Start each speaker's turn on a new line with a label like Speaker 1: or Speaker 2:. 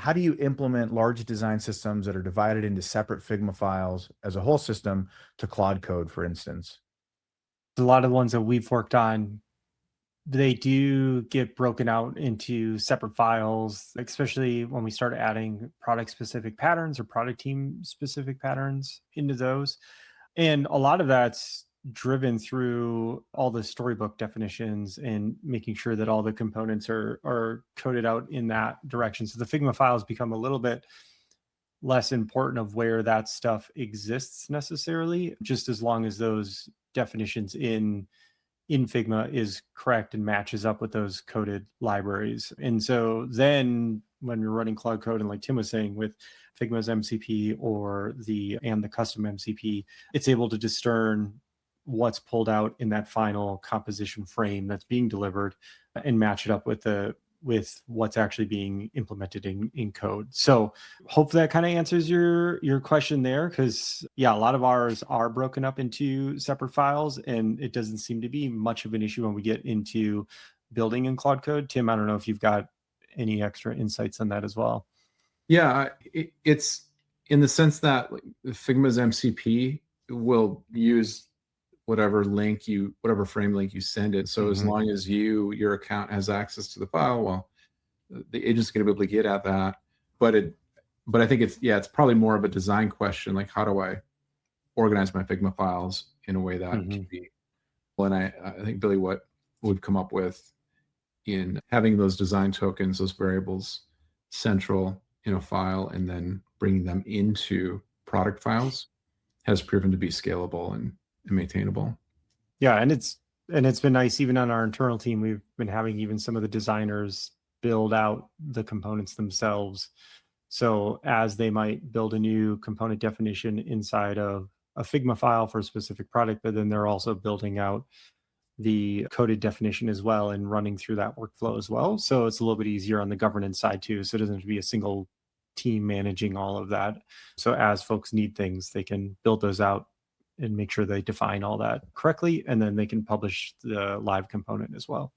Speaker 1: how do you implement large design systems that are divided into separate Figma files as a whole system to Claude Code, for instance?
Speaker 2: A lot of the ones that we've worked on, they do get broken out into separate files, especially when we start adding product specific patterns or product team specific patterns into those. And a lot of that's driven through all the storybook definitions and making sure that all the components are coded out in that direction. So the Figma files become a little bit less important of where that stuff exists necessarily, just as long as those definitions in Figma is correct and matches up with those coded libraries. And so then when you're running Cloud Code, and like Tim was saying, with Figma's MCP or the custom MCP, it's able to discern what's pulled out in that final composition frame that's being delivered and match it up with what's actually being implemented in code. So hopefully that kind of answers your question there, because yeah, a lot of ours are broken up into separate files, and it doesn't seem to be much of an issue when we get into building in Cloud Code. Tim, I don't know if you've got any extra insights on that as well.
Speaker 3: Yeah, it's in the sense that Figma's MCP will use whatever frame link you send it. So as long as your account has access to the file, well, the agent's going to be able to get at that. But I think it's probably more of a design question, like how do I organize my Figma files in a way that can be. Well, and I think Billy, what we've come up with in having those design tokens, those variables central in a file, and then bringing them into product files has proven to be scalable and maintainable.
Speaker 2: Yeah, and it's been nice even on our internal team. We've been having even some of the designers build out the components themselves. So as they might build a new component definition inside of a Figma file for a specific product, but then they're also building out the coded definition as well and running through that workflow as well. So it's a little bit easier on the governance side too. So it doesn't have to be a single team managing all of that. So as folks need things, they can build those out and make sure they define all that correctly, and then they can publish the live component as well.